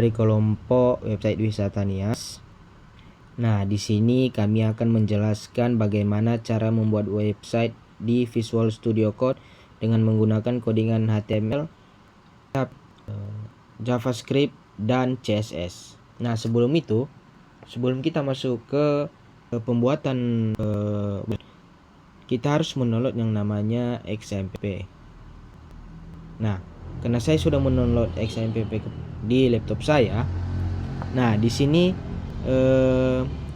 dari kelompok website wisata Nias. Nah, di sini kami akan menjelaskan bagaimana cara membuat website di Visual Studio Code dengan menggunakan codingan HTML, JavaScript, dan CSS. Nah, sebelum kita masuk ke pembuatan kita harus mendownload yang namanya XMPP. Nah, karena saya sudah mendownload XMPP di laptop saya. Nah, di sini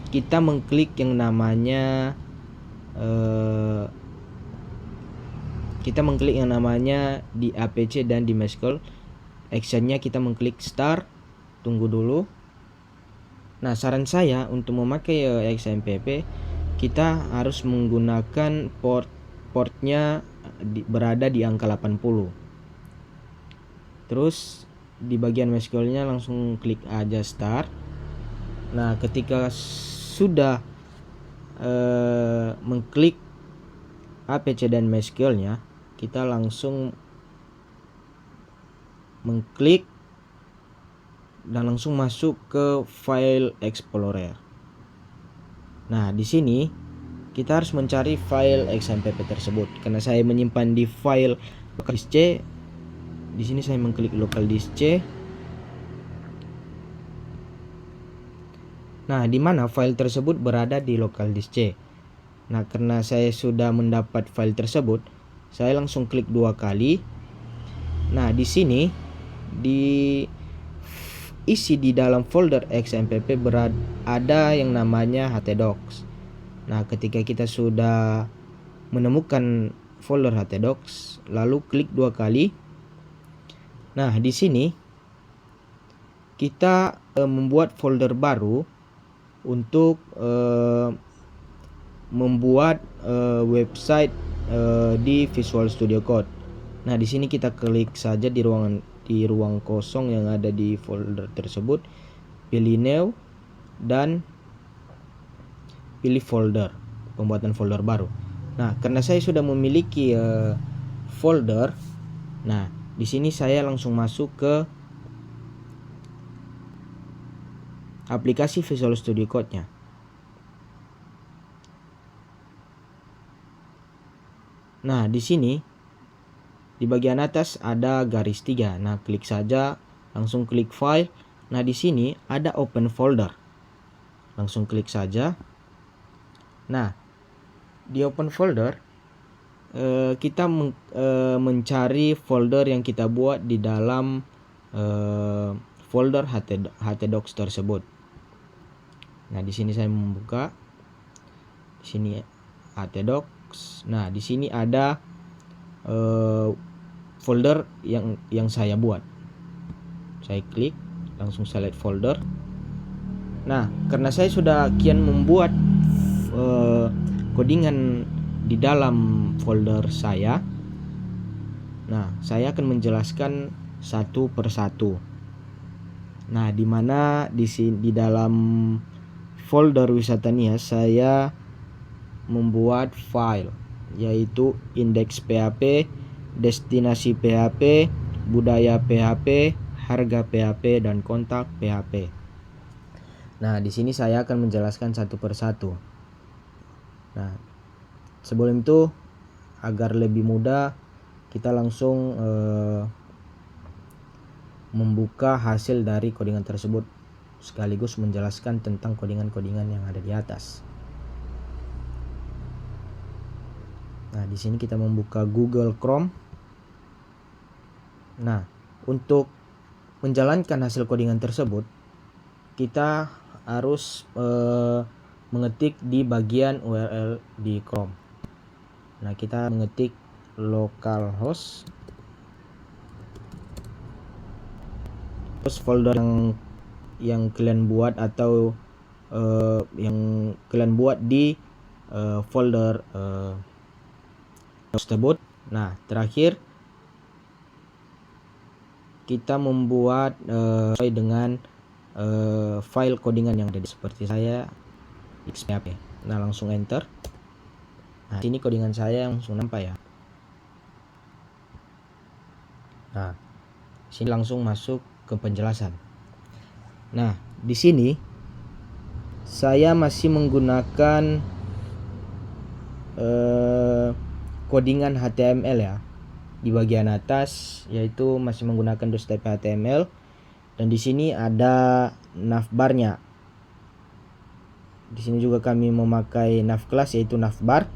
kita mengklik yang namanya di APC dan di Mescal. Actionnya kita mengklik start. Tunggu dulu. Nah, saran saya untuk memakai XMPP, kita harus menggunakan portnya berada di angka 80. Terus di bagian Mescalnya langsung klik aja start. Nah, ketika sudah mengklik APC dan Mescalnya, kita langsung mengklik dan langsung masuk ke file Explorer. Nah, di sini kita harus mencari file XMPP tersebut. Karena saya menyimpan di file local disk C, di sini saya mengklik local disk C. Nah, di mana file tersebut berada di local disk C. Nah, karena saya sudah mendapat file tersebut, saya langsung klik 2 kali. Nah, di sini isi di dalam folder XMPP ada yang namanya htdocs. Nah, ketika kita sudah menemukan folder htdocs, lalu klik 2 kali. Nah, di sini kita membuat folder baru untuk membuat website di Visual Studio Code. Nah, di sini kita klik saja di ruang kosong yang ada di folder tersebut, pilih new dan pilih folder, pembuatan folder baru. Nah, karena saya sudah memiliki folder, nah di sini saya langsung masuk ke aplikasi Visual Studio Code-nya. Nah, di sini di bagian atas ada garis 3. Nah, klik saja, langsung klik file. Nah, di sini ada open folder. Langsung klik saja. Nah, di open folder kita mencari folder yang kita buat di dalam folder htdocs tersebut. Nah, di sini saya membuka. Di sini htdocs. Nah, di sini ada folder yang saya buat. Saya klik, langsung select folder. Nah, karena saya sudah kian membuat codingan di dalam folder saya, nah saya akan menjelaskan satu persatu. Nah, di mana di dalam folder wisata Nias saya membuat file, yaitu index PHP, destinasi PHP, budaya PHP, harga PHP, dan kontak PHP. Nah, di sini saya akan menjelaskan satu persatu. Nah, sebelum itu, agar lebih mudah, kita langsung membuka hasil dari codingan tersebut, sekaligus menjelaskan tentang codingan-codingan yang ada di atas. Nah, di sini kita membuka Google Chrome. Nah, untuk menjalankan hasil codingan tersebut, kita harus mengetik di bagian URL di Chrome. Nah, kita mengetik localhost, terus folder yang kalian buat atau yang kalian buat di folder tersebut. Nah, terakhir kita membuat sesuai dengan file codingan yang ada seperti saya XPHP. Nah, langsung enter. Nah, sini codingan saya langsung nampak ya. Nah, sini langsung masuk ke penjelasan. Nah, di sini saya masih menggunakan codingan HTML ya. Di bagian atas yaitu masih menggunakan dos-type HTML, dan di sini ada navbarnya. Di sini juga kami memakai nav class yaitu navbar,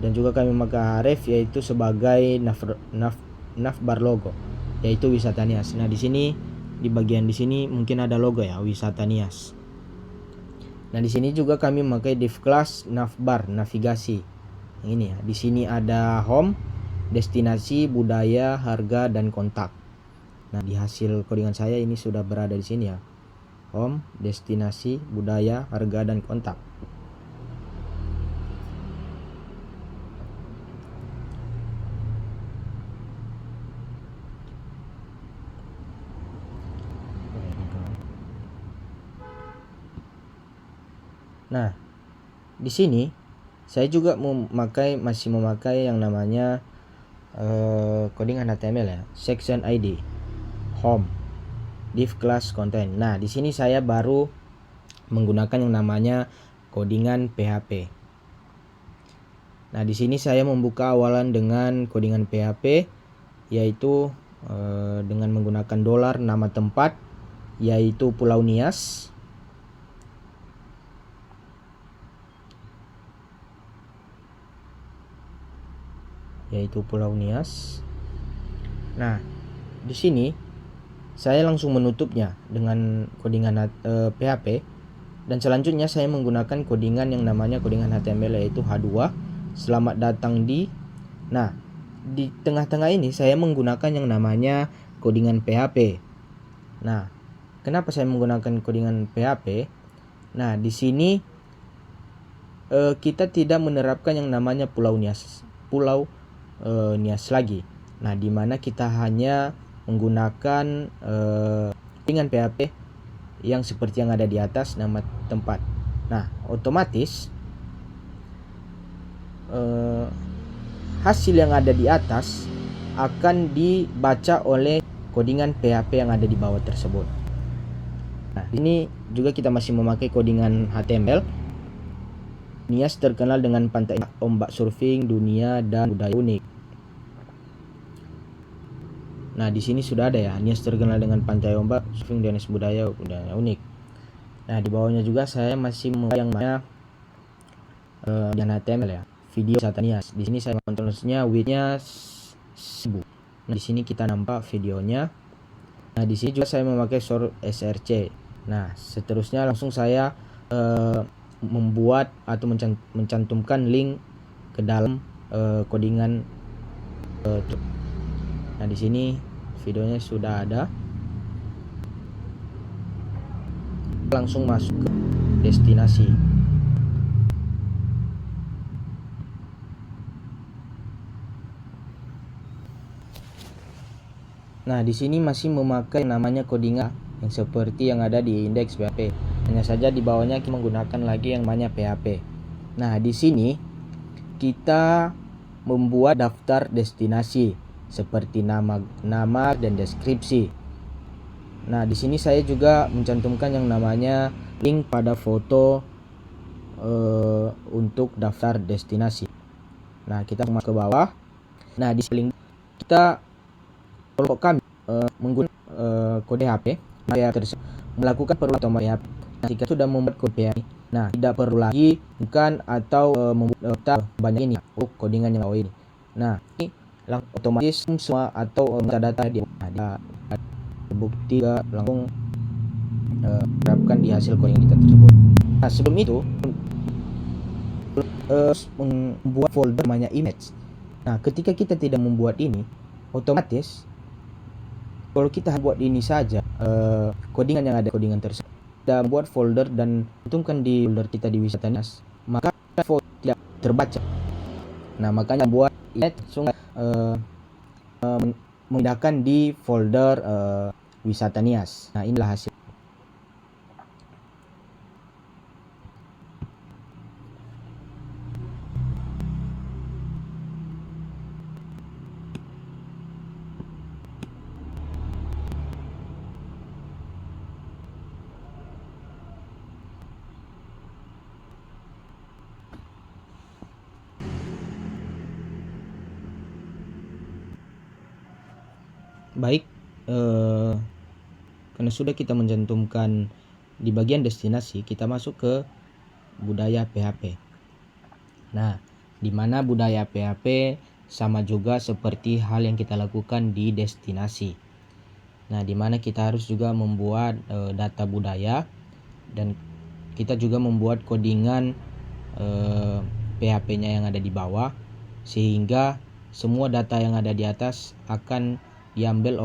dan juga kami memakai href yaitu sebagai navbar logo yaitu Wisata Nias. Nah, di sini di bagian di sini mungkin ada logo ya, Wisata Nias. Nah, di sini juga kami memakai div class navbar, navigasi. Ini ya, di sini ada home, destinasi, budaya, harga, dan kontak. Nah, di hasil codingan saya ini sudah berada di sini ya. Home, destinasi, budaya, harga, dan kontak. Nah, di sini saya juga masih memakai yang namanya codingan HTML ya, section ID, home, div class content. Nah, di sini saya baru menggunakan yang namanya codingan PHP. Nah, di sini saya membuka awalan dengan codingan PHP yaitu dengan menggunakan dolar nama tempat yaitu Pulau Nias. Nah, di sini saya langsung menutupnya dengan codingan PHP, dan selanjutnya saya menggunakan codingan yang namanya codingan HTML yaitu H2. Selamat datang di. Nah, di tengah-tengah ini saya menggunakan yang namanya codingan PHP. Nah, kenapa saya menggunakan codingan PHP? Nah, di sini kita tidak menerapkan yang namanya Pulau Nias lagi. Nah, di mana kita hanya menggunakan codingan PHP yang seperti yang ada di atas, nama tempat. Nah, otomatis hasil yang ada di atas akan dibaca oleh codingan PHP yang ada di bawah tersebut. Nah, ini juga kita masih memakai codingan HTML. Nias terkenal dengan pantai ombak surfing dunia dan budaya unik. Nah, di sini sudah ada ya, Nias terkenal dengan pantai ombak surfing dan budaya unik. Nah, di bawahnya juga saya masih memakai yang namanya HTML ya, video Wisata Nias. Di sini saya kontrolnya widthnya 1000. Nah, di sini kita nampak videonya. Nah, di sini juga saya memakai source src. Nah, seterusnya langsung saya membuat atau mencantumkan link ke dalam codingan. Nah, di sini videonya sudah ada. Langsung masuk ke destinasi. Nah, di sini masih memakai namanya codingan yang seperti yang ada di indeks PHP. Hanya saja di bawahnya kita menggunakan lagi yang namanya PHP. Nah, di sini kita membuat daftar destinasi seperti nama dan deskripsi. Nah, di sini saya juga mencantumkan yang namanya link pada foto untuk daftar destinasi. Nah, kita masuk ke bawah. Nah, di link kita kelompok kami menggunakan kode HP tersebut melakukan perubahan PHP. Nah, jika sudah membuat kode PHP, nah tidak perlu lagi bukan atau membuat banyak ini untuk codingan yang ini. Nah, ini otomatis semua atau metadata dia ada bukti langsung terapkan di hasil coding kita tersebut. Nah, sebelum itu membuat folder namanya image. Nah, ketika kita tidak membuat ini, otomatis kalau kita buat ini saja codingan yang ada codingan tersebut, kita buat folder dan cantumkan di folder kita di Wisata Nias, maka folder tidak terbaca. Nah, makanya buat langsung memindahkan di folder Wisata Nias. Nah, inilah hasil. Baik, karena sudah kita mencantumkan di bagian destinasi, kita masuk ke budaya PHP. Nah, di mana budaya PHP sama juga seperti hal yang kita lakukan di destinasi. Nah, di mana kita harus juga membuat data budaya, dan kita juga membuat codingan PHP-nya yang ada di bawah, sehingga semua data yang ada di atas akan diambil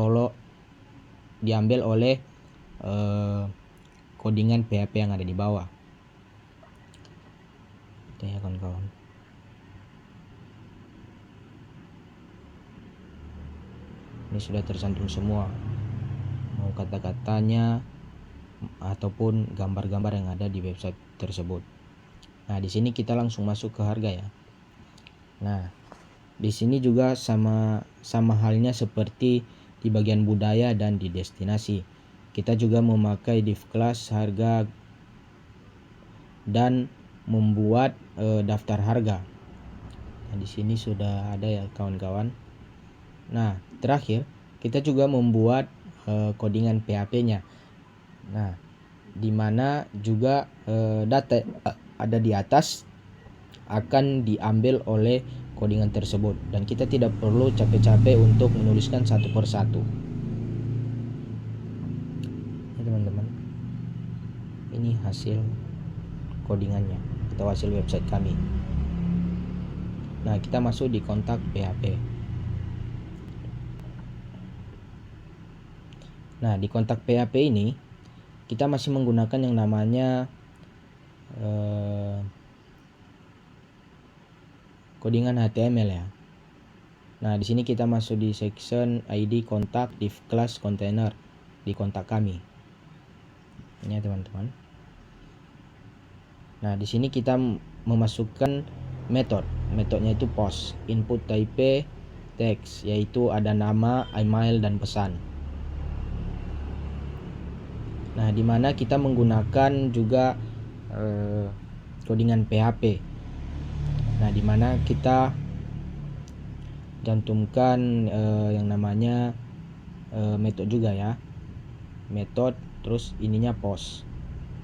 oleh codingan PHP yang ada di bawah. Itu ya kawan-kawan. Ini sudah tercantum semua, mau kata-katanya ataupun gambar-gambar yang ada di website tersebut. Nah, di sini kita langsung masuk ke harga ya. Nah, di sini juga sama halnya seperti di bagian budaya dan di destinasi. Kita juga memakai div class harga dan membuat daftar harga. Nah, di sini sudah ada ya kawan-kawan. Nah, terakhir kita juga membuat codingan PHP-nya. Nah, di mana juga data ada di atas akan diambil oleh codingan tersebut, dan kita tidak perlu capek-capek untuk menuliskan satu persatu. Ya teman-teman, ini hasil codingannya atau hasil website kami. Nah, kita masuk di kontak PHP. Nah, di kontak PHP ini kita masih menggunakan yang namanya codingan HTML ya. Nah, di sini kita masuk di section ID kontak div class container di kontak kami. Ini ya teman-teman. Nah, di sini kita memasukkan metodenya itu post, input type text, yaitu ada nama, email, dan pesan. Nah, di mana kita menggunakan juga codingan PHP. Nah, di mana kita cantumkan yang namanya metode juga ya, metode, terus ininya post.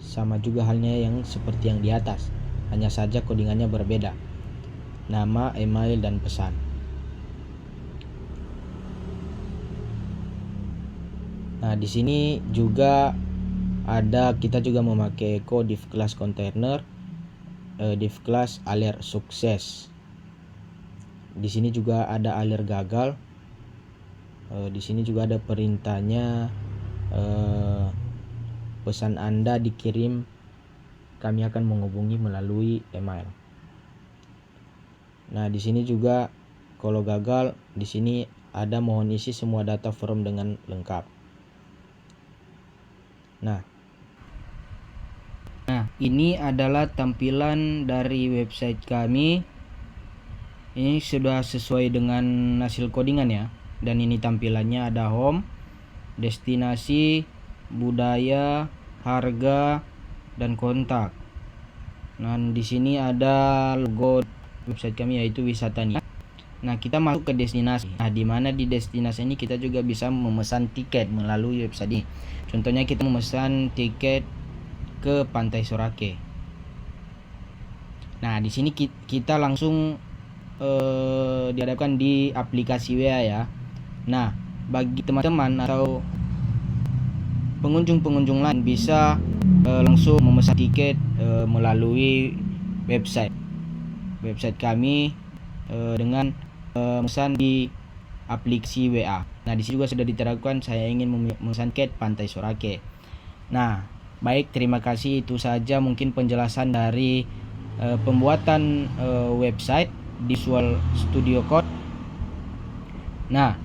Sama juga halnya yang seperti yang di atas, hanya saja codingannya berbeda, nama, email, dan pesan. Nah, di sini juga ada, kita juga memakai echo div class container, div class alert sukses. Di sini juga ada alert gagal. Di sini juga ada perintahnya, pesan Anda dikirim, kami akan menghubungi melalui email. Nah, di sini juga kalau gagal, di sini ada mohon isi semua data form dengan lengkap. Nah, ini adalah tampilan dari website kami. Ini sudah sesuai dengan hasil codingan ya. Dan ini tampilannya ada home, destinasi, budaya, harga, dan kontak. Nah, di sini ada logo website kami yaitu Wisata Nia. Nah, kita masuk ke destinasi. Nah, di mana di destinasi ini kita juga bisa memesan tiket melalui website ini. Contohnya kita memesan tiket ke Pantai Sorake. Nah, di sini kita langsung dihadapkan di aplikasi WA ya. Nah, bagi teman-teman atau pengunjung lain bisa langsung memesan tiket melalui website kami dengan memesan di aplikasi WA. Nah, di sini juga sudah diterapkan, saya ingin memesan tiket Pantai Sorake. Nah, baik, terima kasih, itu saja mungkin penjelasan dari pembuatan website Visual Studio Code. Nah,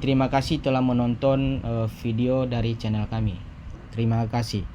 terima kasih telah menonton video dari channel kami. Terima kasih.